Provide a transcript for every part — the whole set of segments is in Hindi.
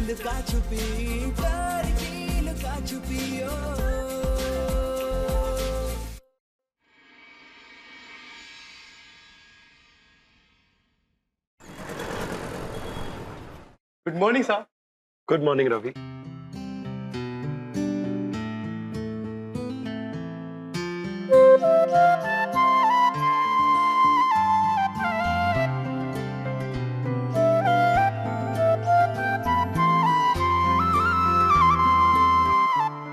लुका छुपी, प्यार की लुका छुपी ओ। Good morning sir. Good morning Ravi.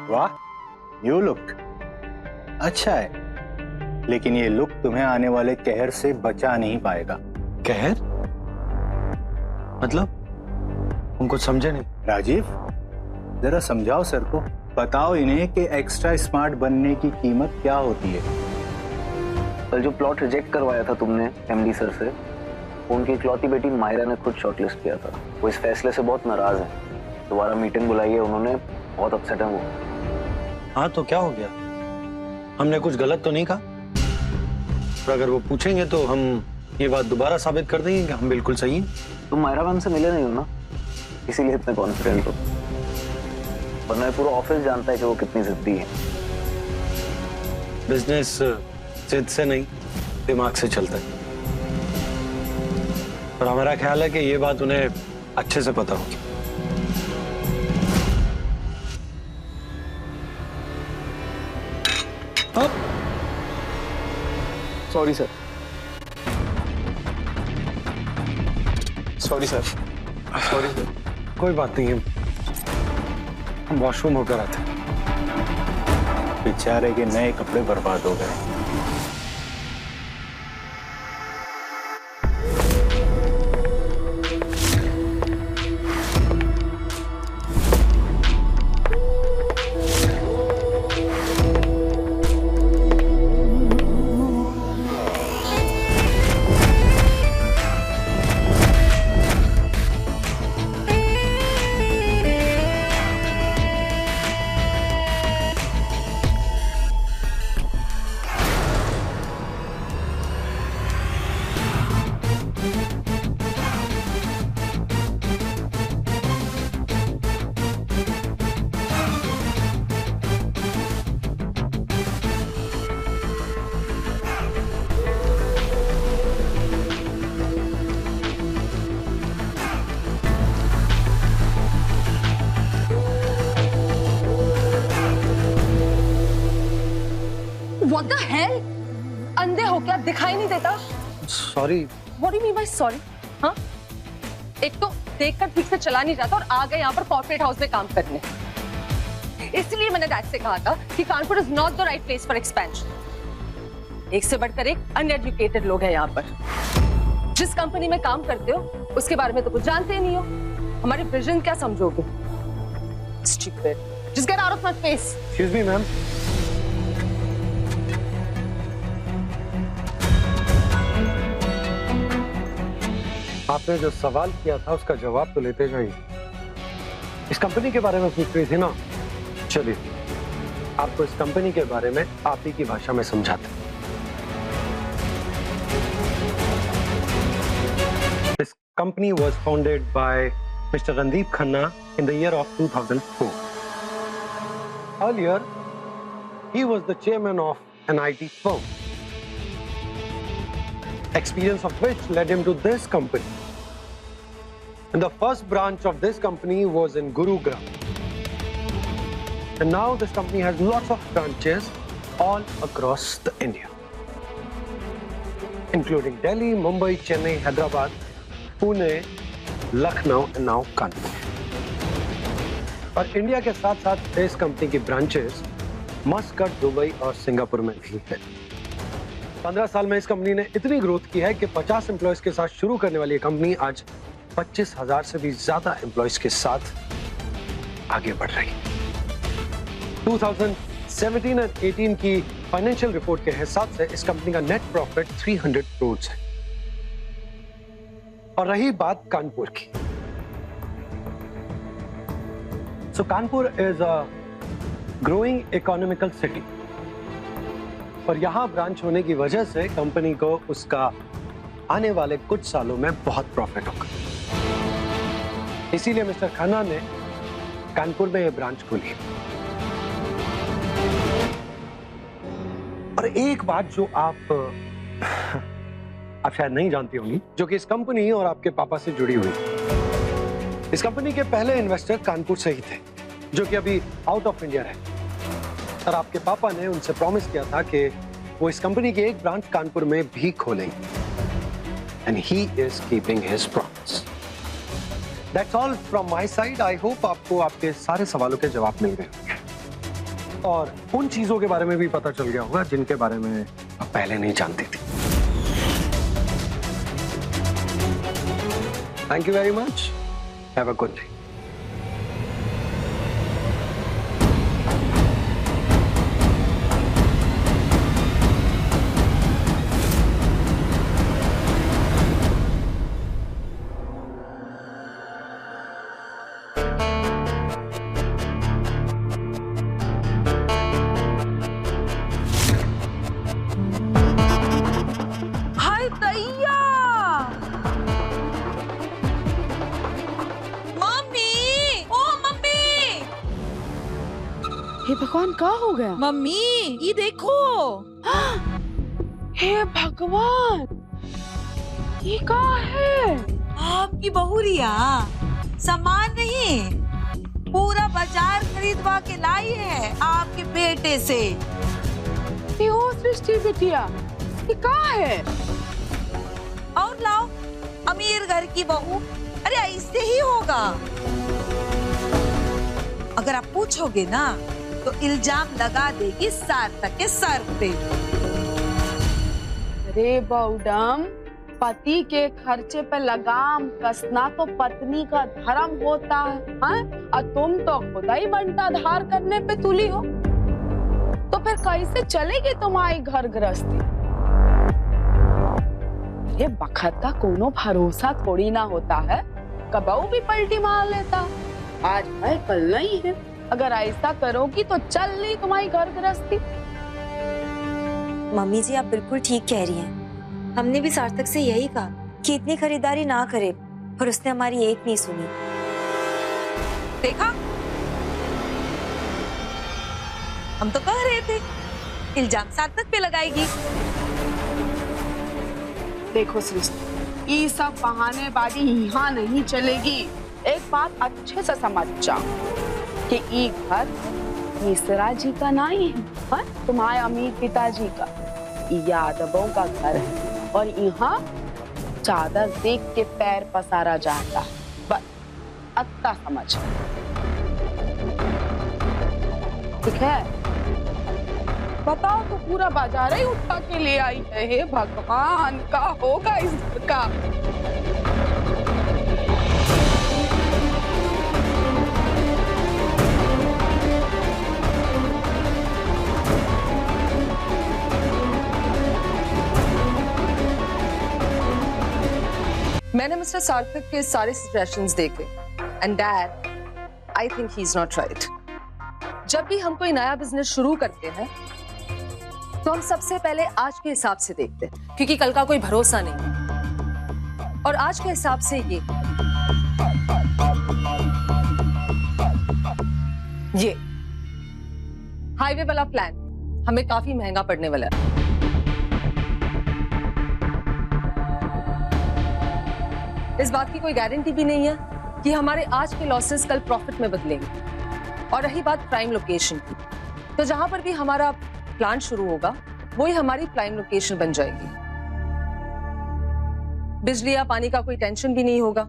वाह, यू लुक अच्छा है, लेकिन ये लुक तुम्हें आने वाले कहर से बचा नहीं पाएगा। कहर? मतलब हम कुछ समझे नहीं। राजीव, जरा समझाओ सर को, बताओ इन्हें कि एक्स्ट्रा स्मार्ट बनने की कीमत क्या होती है। कल जो प्लॉट रिजेक्ट करवाया था तुमने एमडी सर से, उनकी इकलौती बेटी मायरा ने खुद शॉर्टलिस्ट किया था। वो इस फैसले से बहुत नाराज है। दोबारा मीटिंग बुलाई है उन्होंने, बहुत अपसेट है वो। हाँ तो क्या हो गया? हमने कुछ गलत तो नहीं कहा? और अगर वो पूछेंगे तो हम ये बात दोबारा साबित कर देंगे कि हम बिल्कुल सही हैं। तुम मायरा मैम से मिले नहीं हो ना, इसीलिए इतने कॉन्फिडेंट हो। वरना पूरा ऑफिस जानता है कि वो कितनी जिद्दी है। बिजनेस जिद से नहीं, दिमाग से चलता है। और हमारा ख्याल है कि ये बात उन्हें अच्छे से पता होगी। Sorry sir. Sorry sir. Sorry sir. कोई बात नहीं है, हम वॉशरूम होकर आते हैं। बेचारे के नए कपड़े बर्बाद हो गए। What the hell? अंधे हो क्या? दिखाई नहीं देता? Sorry. What do you mean by sorry? हाँ? एक तो देखकर ठीक से चला नहीं जाता और आ गए यहाँ पर कॉर्पोरेट हाउस में काम करने। इसलिए मैंने डैड से कहा था कि Kanpur is not the right place for expansion. एक से बढ़कर एक अनएजुकेटेड लोग हैं यहाँ पर। जिस कंपनी में काम करते हो उसके बारे में तो कुछ जानते ही नहीं हो। हमारे विजन क्या समझोगे? Stupid. Just get out of my face. Excuse me, ma'am. आपने जो सवाल किया था उसका जवाब तो लेते जाइए। इस कंपनी के बारे में पूछ रही थी ना? चलिए आपको इस कंपनी के बारे में आप ही की भाषा में समझाते हैं। This company was founded by Mr. Randeep Khanna in the year of 2004. Earlier, he was the chairman of an IT firm, experience of which led him to this company. And the first branch of this company was in Gurugram. And now this company has lots of branches all across the India, including Delhi, Mumbai, Chennai, Hyderabad, Pune, Lucknow and now Kanpur. और इंडिया के साथ साथ इस कंपनी की ब्रांचेस मस्कट, दुबई और सिंगापुर में भी है। 15 साल में इस कंपनी ने इतनी ग्रोथ की है कि 50 एम्प्लॉयज के साथ शुरू करने वाली कंपनी आज 25,000 से भी ज्यादा एम्प्लॉयज के साथ आगे बढ़ रही है। 2017 और 18 की फाइनेंशियल रिपोर्ट के हिसाब से इस कंपनी का नेट प्रॉफिट 300 करोड़ है। और रही बात कानपुर की, so Kanpur is a growing economical city और यहां ब्रांच होने की वजह से कंपनी को उसका आने वाले कुछ सालों में बहुत प्रॉफिट होगा। इसीलिए मिस्टर खन्ना ने कानपुर में ये ब्रांच खोली। और एक बात जो आप शायद नहीं जानती होंगी, जो कि इस कंपनी और आपके पापा से जुड़ी हुई। इस कंपनी के पहले इन्वेस्टर कानपुर से ही थे, जो कि अभी आउट ऑफ इंडिया है। और आपके पापा ने उनसे प्रॉमिस किया था कि वो इस कंपनी की एक ब्रांच कानपुर में भी खोलेंगे। And he is keeping his promise. That's all from my side. I hope आपको आपके सारे सवालों के जवाब मिल गए होंगे और उन चीजों के बारे में भी पता चल गया होगा जिनके बारे में आप पहले नहीं जानती थी। Thank you very much. Have a good day. हाय दैया, मम्मी, ओ मम्मी, हे भगवान, क्या हो गया? मम्मी ये देखो। हे भगवान, ये क्या है? आपकी बहू रिया सामान नहीं, पूरा बाजार खरीदवा के लाई है आपके बेटे से। ये हो सृष्टि बिटिया, ये क्या है? और लाओ, अमीर घर की बहू, अरे ऐसे ही होगा। अगर आप पूछोगे ना तो इल्जाम लगा देगी सार्थक के सर पे। अरे बौडम, पति के खर्चे पे लगाम कसना तो पत्नी का धर्म होता है, हाँ? और तुम तो खुदा ही बंटा धार करने पे तुली हो, तो फिर कैसे चलेगी तुम्हारी घर गृहस्थी? ये बखत का कोनो भरोसा थोड़ी ना होता है, कबहू भी पलटी मार लेता। आज है कल नहीं है, अगर ऐसा करोगी तो चल नहीं तुम्हारी घर गृहस्थी। मम्मी जी, आप बिल्कुल ठीक कह रही हैं। हमने भी सार्थक से यही कहा कि इतनी खरीदारी ना करे, पर उसने हमारी एक नहीं सुनी। देखा, हम तो कह रहे थे इल्जाम सार्थक पे लगाएगी। देखो सृष्टि, ये सब बहानेबाजी यहाँ नहीं चलेगी। एक बात अच्छे से समझ जाओ कि ये घर मिश्रा जी का नहीं है, हाँ? तुम्हारे अमीर पिताजी का, यादवों का घर है। और यहाँ चादर देख के पैर पसारा जाता है, बस अत्ता समझ। ठीक है? बताओ तो पूरा बाजार ही उठा के ले आई है। हे भगवान, का होगा इस घर का? मैंने मिस्टर सार्थक के सारे सजेशंस देखे and dad, I think he is not right. जब भी हम कोई नया बिजनेस शुरू करते हैं तो हम सबसे पहले आज के हिसाब से देखते हैं, क्योंकि कल का कोई भरोसा नहीं। और आज के हिसाब से ये हाईवे वाला प्लान हमें काफी महंगा पड़ने वाला है। इस बात की कोई गारंटी भी नहीं है कि हमारे आज के लॉसेस कल प्रॉफिट में बदलेंगे। और रही बात प्राइम लोकेशन की, तो जहां पर भी हमारा प्लांट शुरू होगा वही हमारी प्राइम लोकेशन बन जाएगी। बिजली या पानी का कोई टेंशन भी नहीं होगा।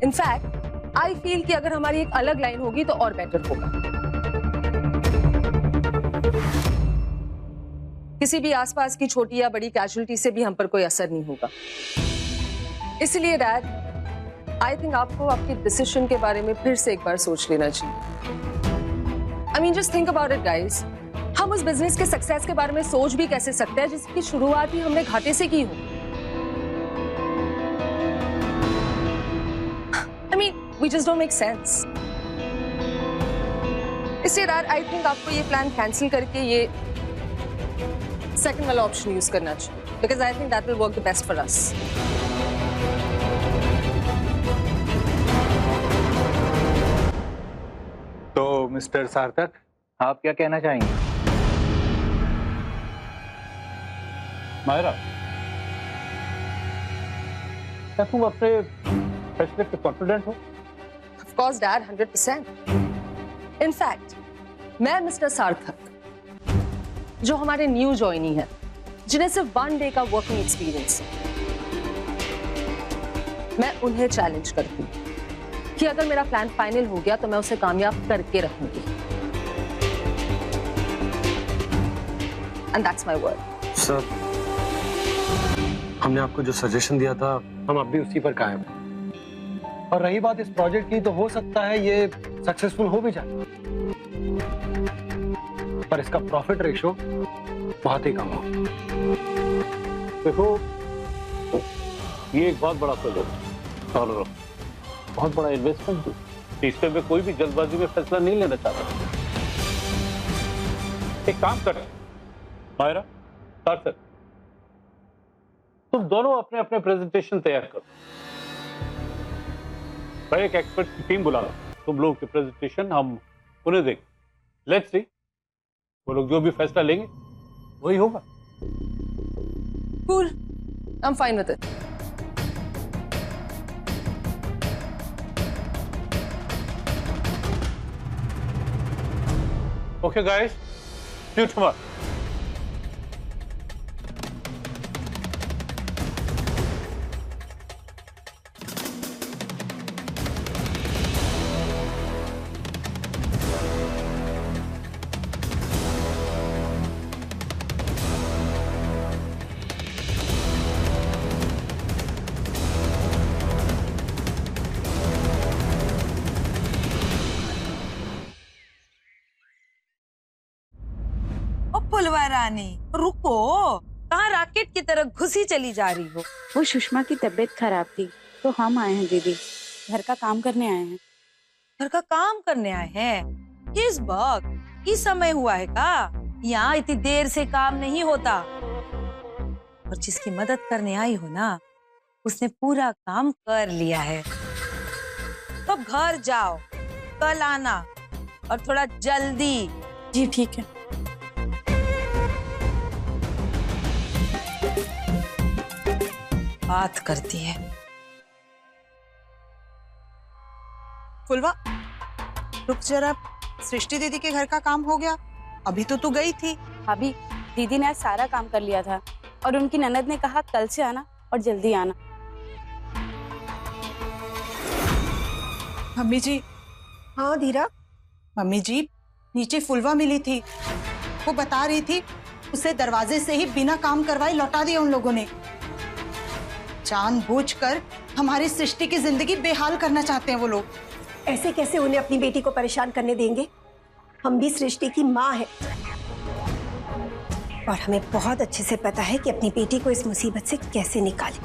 इनफैक्ट आई फील कि अगर हमारी एक अलग लाइन होगी तो और बेटर होगा। किसी भी आसपास की छोटी या बड़ी कैजुअलिटी से भी हम पर कोई असर नहीं होगा। इसलिए डैड, आई थिंक आपको आपके डिसीजन के बारे में फिर से एक बार सोच लेना चाहिए। I mean just think about it guys. हम उस बिजनेस के सक्सेस के बारे में सोच भी कैसे सकते हैं जिसकी शुरुआत ही हमने घाटे से की हो। I mean we just don't make sense. इसलिए डैड, आई थिंक आपको ये प्लान कैंसिल करके ये सेकंड वाला ऑप्शन यूज करना चाहिए, because I think that will work the best for us. Mister सार्थक, आप क्या कहना चाहेंगे? मायरा, क्या तुम अपने फैसले पे कॉन्फिडेंट हो? Of course, Dad, 100%. In fact, मैं मिस्टर सार्थक, जो हमारे न्यू जॉइनी है, जिन्हें सिर्फ 1 डे का वर्किंग एक्सपीरियंस है, मैं उन्हें चैलेंज करती हूँ कि अगर मेरा प्लान फाइनल हो गया तो मैं उसे कामयाब करके रहूंगी। And that's my word. Sir, हमने आपको जो सजेशन दिया था, हम अब भी उसी पर कायम हैं। और रही बात इस प्रोजेक्ट की, तो हो सकता है ये सक्सेसफुल हो भी जाए, पर इसका प्रॉफिट रेशो बहुत ही कम हो। देखो, ये एक बहुत बड़ा प्रोजेक्ट और बहुत बड़ा इन्वेस्टमेंट भी, इसमें मैं कोई भी जल्दबाजी में फैसला नहीं लेना चाहता। एक काम करें मायरा, सार्थक, तुम दोनों अपने अपने प्रेजेंटेशन तैयार करो। मैं एक एक्सपर्ट की टीम बुला रहा हूं, तुम लोगों की प्रेजेंटेशन हम उन्हें देंगे। लेट्स सी, वो लोग जो भी फैसला लेंगे वही होगा। Cool. I'm fine with it. Okay, guys, see you tomorrow. फुलवा रानी, रुको, कहाँ रॉकेट की तरह घुसी चली जा रही हो? वो सुषमा की तबीयत खराब थी तो हम आए हैं दीदी, घर का काम करने आए हैं। घर का काम करने आए हैं? किस वक्त? इस समय हुआ है का? यहाँ इतनी देर से काम नहीं होता। और जिसकी मदद करने आई हो ना, उसने पूरा काम कर लिया है। तो घर जाओ, कल आना, और थोड़ा जल्दी। जी ठीक है। बात करती है। फुलवा, रुक जरा, सृष्टि दीदी के घर का काम हो गया? अभी तो तू गई थी। अभी दीदी ने आज सारा काम कर लिया था और उनकी ननद ने कहा कल से आना और जल्दी आना। मम्मी जी। हाँ धीरा। मम्मी जी, नीचे फुलवा मिली थी, वो बता रही थी उसे दरवाजे से ही बिना काम करवाए लौटा दिया उन लोगों ने। जानबूझकर हमारी सृष्टि की जिंदगी बेहाल करना चाहते हैं वो लोग। ऐसे कैसे उन्हें अपनी बेटी को परेशान करने देंगे? हम भी सृष्टि की माँ है और हमें बहुत अच्छे से पता है कि अपनी बेटी को इस मुसीबत से कैसे निकालें।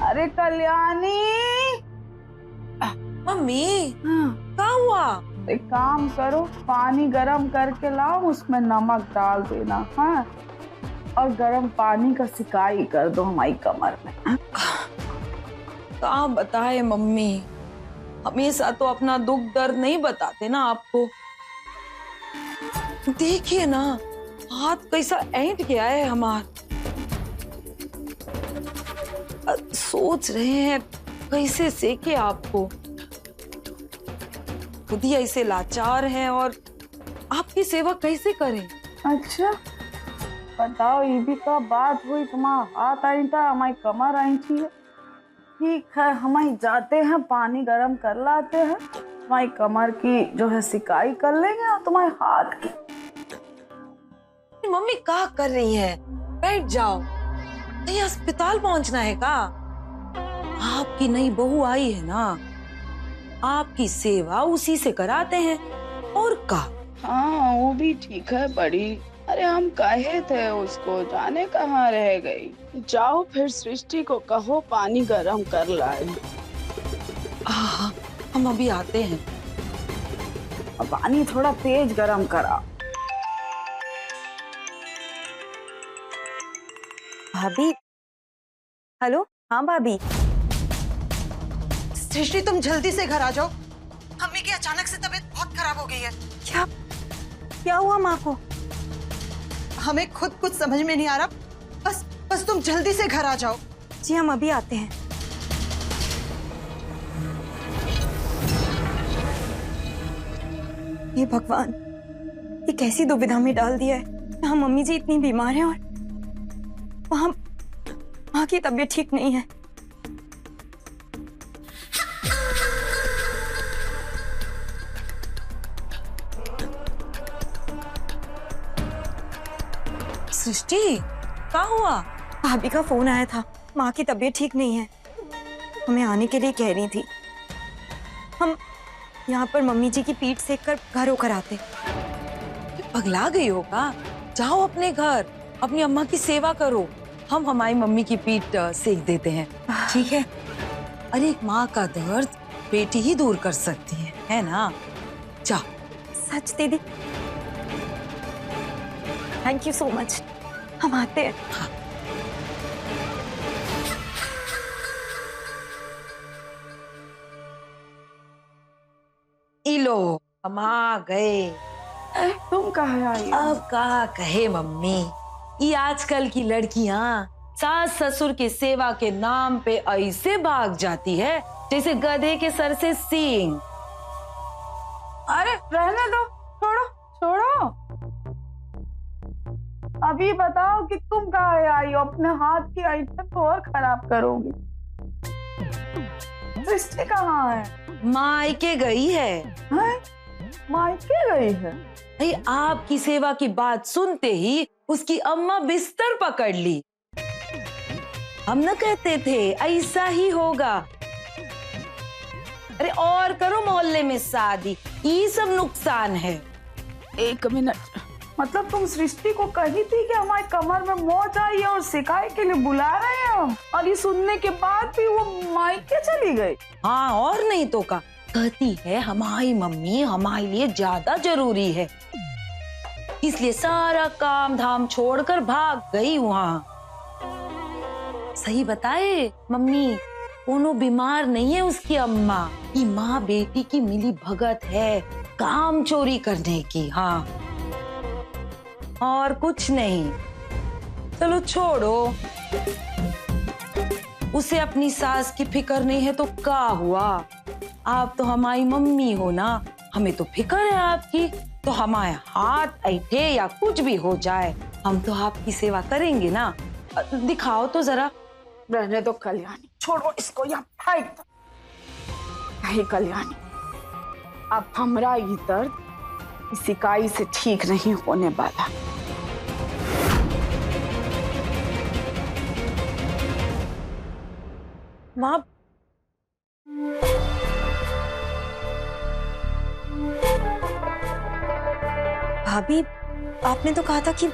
अरे कल्याणी। मम्मी, क्या हुआ? एक काम करो, पानी गरम करके लाओ, उसमें नमक डाल देना, हाँ, और गरम पानी का सिकाई कर दो हमारी कमर में। क्या बताए मम्मी, हमेशा तो अपना दुख दर्द नहीं बताते ना आपको। देखिए ना, हाथ कैसा ऐंठ गया है हमार। सोच रहे हैं कैसे सेके आपको। खुद ही ऐसे लाचार हैं और आपकी सेवा कैसे करें? अच्छा बताओ, ये भी का बात हुई, तुम्हारा हाथ आई था, हमारी कमर आई थी। ठीक है, हम जाते हैं, पानी गरम कर लाते हैं, तुम्हारी कमर की जो है सिकाई कर लेंगे और तुम्हारे हाथ की। मम्मी क्या कर रही है? बैठ जाओ, कहीं अस्पताल पहुंचना है का? आपकी नई बहू आई है ना, आपकी सेवा उसी से कराते हैं और का। हाँ वो भी ठीक है बड़ी। अरे हम कहे थे उसको, जाने कहाँ रह गई। जाओ फिर सृष्टि को कहो पानी गरम कर लाए। हम अभी आते हैं। पानी थोड़ा तेज गरम करा। भाभी, हेलो। हाँ भाभी, सृष्टि तुम जल्दी से घर आ जाओ। मम्मी की अचानक से तबीयत बहुत खराब हो गई है। क्या क्या हुआ माँ को? हमें खुद कुछ समझ में नहीं आ रहा। बस तुम जल्दी से घर आ जाओ। जी हम अभी आते हैं। हे भगवान, ये कैसी दुविधा में डाल दिया है। यहाँ मम्मी जी इतनी बीमार हैं और वहाँ माँ की तबीयत ठीक नहीं है। सृष्टि क्या हुआ? भाभी का फोन आया था, माँ की तबीयत ठीक नहीं है, हमें आने के लिए कह रही थी। हम यहाँ पर मम्मी जी की पीठ सेक कर घर होकर आते। पगला गई होगा, जाओ अपने घर, अपनी अम्मा की सेवा करो। हम हमारी मम्मी की पीठ सेक देते हैं, ठीक है? अरे एक माँ का दर्द बेटी ही दूर कर सकती है ना? जाओ। सच दीदी, थैंक यू सो मच। हम आते हैं। हाँ। इलो, हम आ गए। तुम कहाँ आई? अब कहा कहे मम्मी, ये आजकल की लड़कियां सास ससुर की सेवा के नाम पे ऐसे भाग जाती है जैसे गधे के सर से सींग। अरे रहने दो, छोड़ो छोड़ो। अभी बताओ कि तुम कहाँ आई हो? अपने हाथ की आइटम तो और खराब करोगी। सृष्टि कहाँ है? मायके गई है। मायके गई है? अरे आपकी सेवा की बात सुनते ही उसकी अम्मा बिस्तर पकड़ ली। हम न कहते थे ऐसा ही होगा। अरे और करो मोहल्ले में शादी, ये सब नुकसान है। एक मिनट, मतलब तुम सृष्टि को कही थी कि हमारे कमर में मोच आई है और शिकायत के लिए बुला रहे हैं हम, और ये सुनने के बाद भी वो मायके चली गई? हाँ और नहीं तो का, कहती है हमारी मम्मी हमारे लिए ज्यादा जरूरी है, इसलिए सारा काम धाम छोड़कर भाग गई वहाँ। सही बताए मम्मी, कोनो बीमार नहीं है उसकी अम्मा, ये माँ बेटी की मिली भगत है काम चोरी करने की। हाँ और कुछ नहीं। चलो छोड़ो, उसे अपनी सास की फिक्र नहीं है तो क्या हुआ? आप तो हमारी मम्मी हो ना, हमें तो फिक्र है आपकी। तो हमारे हाथ ऐठे या कुछ भी हो जाए, हम तो आपकी सेवा करेंगे ना। दिखाओ तो जरा। रहने दो कल्याणी, छोड़ो इसको, यहाँ फेंक दो। नहीं कल्याणी, अब हमारा ये दर्द इस इकाई से ठीक नहीं होने वाला। माँ, भाभी आपने तो कहा था कि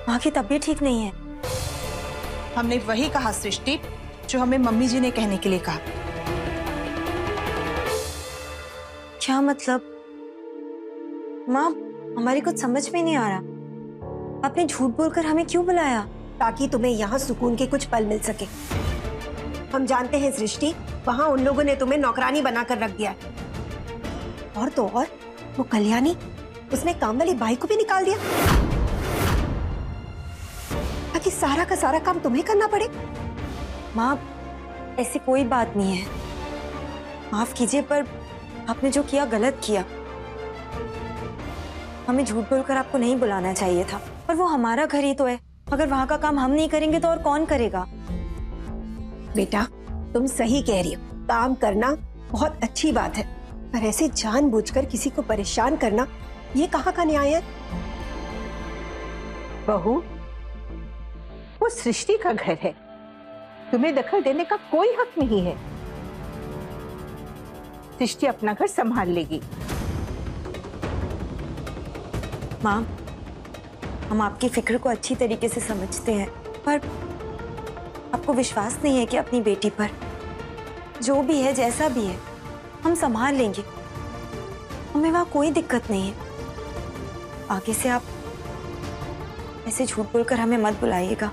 माँ की तबीयत ठीक नहीं है। हमने वही कहा सृष्टि जो हमें मम्मी जी ने कहने के लिए कहा। क्या मतलब? माँ, हमारी कुछ समझ में नहीं आ रहा। आपने झूठ बोलकर हमें क्यों बुलाया? ताकि तुम्हें यहाँ सुकून के कुछ पल मिल सके। हम जानते हैं सृष्टि, वहाँ उन लोगों ने तुम्हें नौकरानी बनाकर रख दिया है। और तो और वो कल्याणी, उसने काम वाली बाई को भी निकाल दिया ताकि सारा का सारा काम तुम्हें करना पड़े। माँ, ऐसी कोई बात नहीं है, माफ कीजिए, पर आपने जो किया गलत किया। हमें झूठ बोलकर आपको नहीं बुलाना चाहिए था, पर वो हमारा घर ही तो है। अगर वहाँ का काम हम नहीं करेंगे तो और कौन करेगा? बेटा, तुम सही कह रही हो, काम करना बहुत अच्छी बात है, पर ऐसे जानबूझकर किसी को परेशान करना, ये कहाँ का न्याय है? बहू, वो सृष्टि का घर है, तुम्हें दखल देने का कोई हक नहीं है। सृष्टि अपना घर संभाल लेगी। माँ, हम आपकी फिक्र को अच्छी तरीके से समझते हैं, पर आपको विश्वास नहीं है कि अपनी बेटी पर? जो भी है, जैसा भी है, हम संभाल लेंगे, हमें वहां कोई दिक्कत नहीं है। आगे से आप ऐसे झूठ बोलकर हमें मत बुलाइएगा,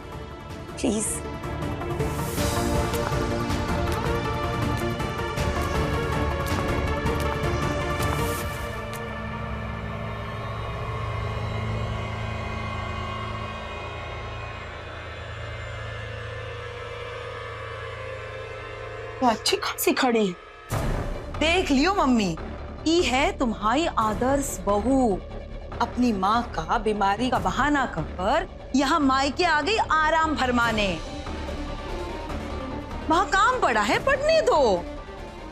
प्लीज। तो अच्छी खासी खड़ी है। देख लियो मम्मी, ये है तुम्हारी आदर्श बहू। अपनी माँ का बीमारी का बहाना कर यहाँ मायके आ गई आराम फरमाने। वहाँ काम पड़ा है, पढ़ने दो।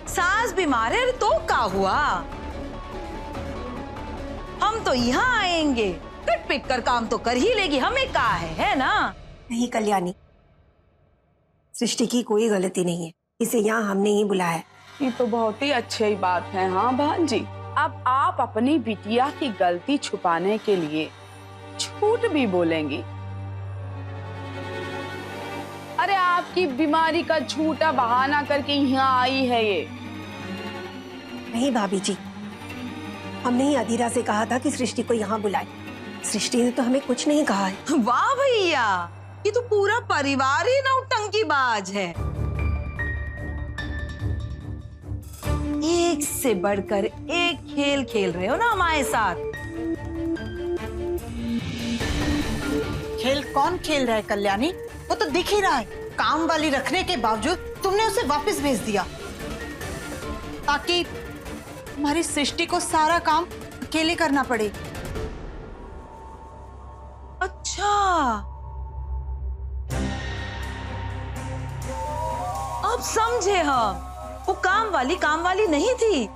सास बीमार है तो क्या हुआ, हम तो यहाँ आएंगे, कट पिट कर काम तो कर ही लेगी, हमें क्या है ना? नहीं कल्याणी, सृष्टि की कोई गलती नहीं है, इसे यहाँ हमने ही बुलाया। ये तो बहुत ही अच्छी बात है। हाँ बहन जी, अब आप अपनी बिटिया की गलती छुपाने के लिए झूठ भी बोलेंगी। अरे आपकी बीमारी का झूठा बहाना करके यहाँ आई है ये। नहीं भाभी जी, हमने ही अधीरा से कहा था कि सृष्टि को यहाँ बुलाए। सृष्टि ने तो हमें कुछ नहीं कहा है। वाह भैया, ये तो पूरा परिवार ही नौटंकीबाज है। एक से बढ़कर एक खेल खेल रहे हो ना हमारे साथ। खेल कौन खेल रहा है कल्याणी? वो तो दिख ही रहा है। काम वाली रखने के बावजूद तुमने उसे वापस भेज दिया ताकि हमारी सृष्टि को सारा काम अकेले करना पड़े। अच्छा, अब समझे हम। वो काम वाली नहीं थी,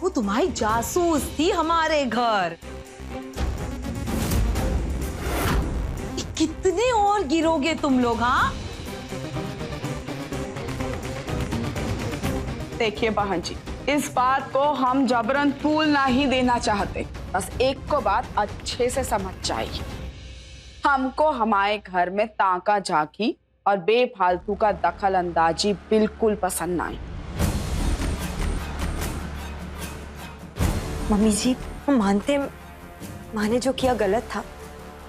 वो तुम्हारी जासूस थी हमारे घर। कितने और गिरोगे तुम लोग? हाँ देखिए बहन जी, इस बात को हम जबरन तूल नहीं देना चाहते। बस एक को बात अच्छे से समझ जाइए, हमको हमारे घर में ताका झाकी और बेफालतू का दखल अंदाजी बिल्कुल पसंद नहीं। मम्मी जी, हम मानते हैं माँ ने जो किया गलत था।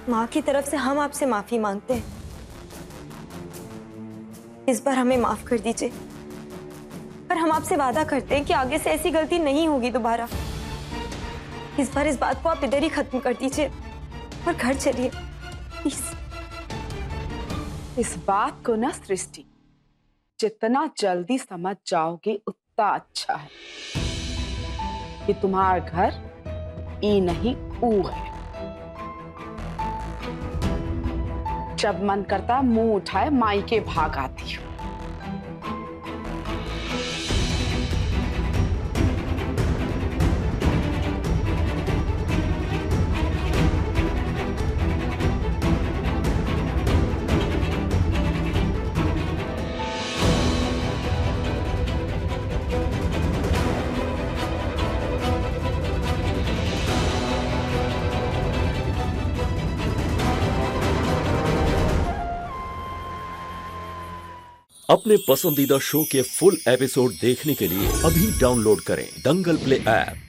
माँ की तरफ से हम आपसे माफी मांगते हैं। इस बार हमें माफ कर दीजिए, पर हम आपसे वादा करते हैं कि आगे से ऐसी गलती नहीं होगी दोबारा। इस बार इस बात को आप इधर ही खत्म कर दीजिए और घर चलिए प्लीज। इस बात को ना सृष्टि, जितना जल्दी समझ जाओगे उतना अच्छा है कि तुम्हारा घर ई नहीं ऊ है। जब मन करता मुंह उठाए मायके भाग आती हूँ। अपने पसंदीदा शो के फुल एपिसोड देखने के लिए अभी डाउनलोड करें दंगल प्ले ऐप।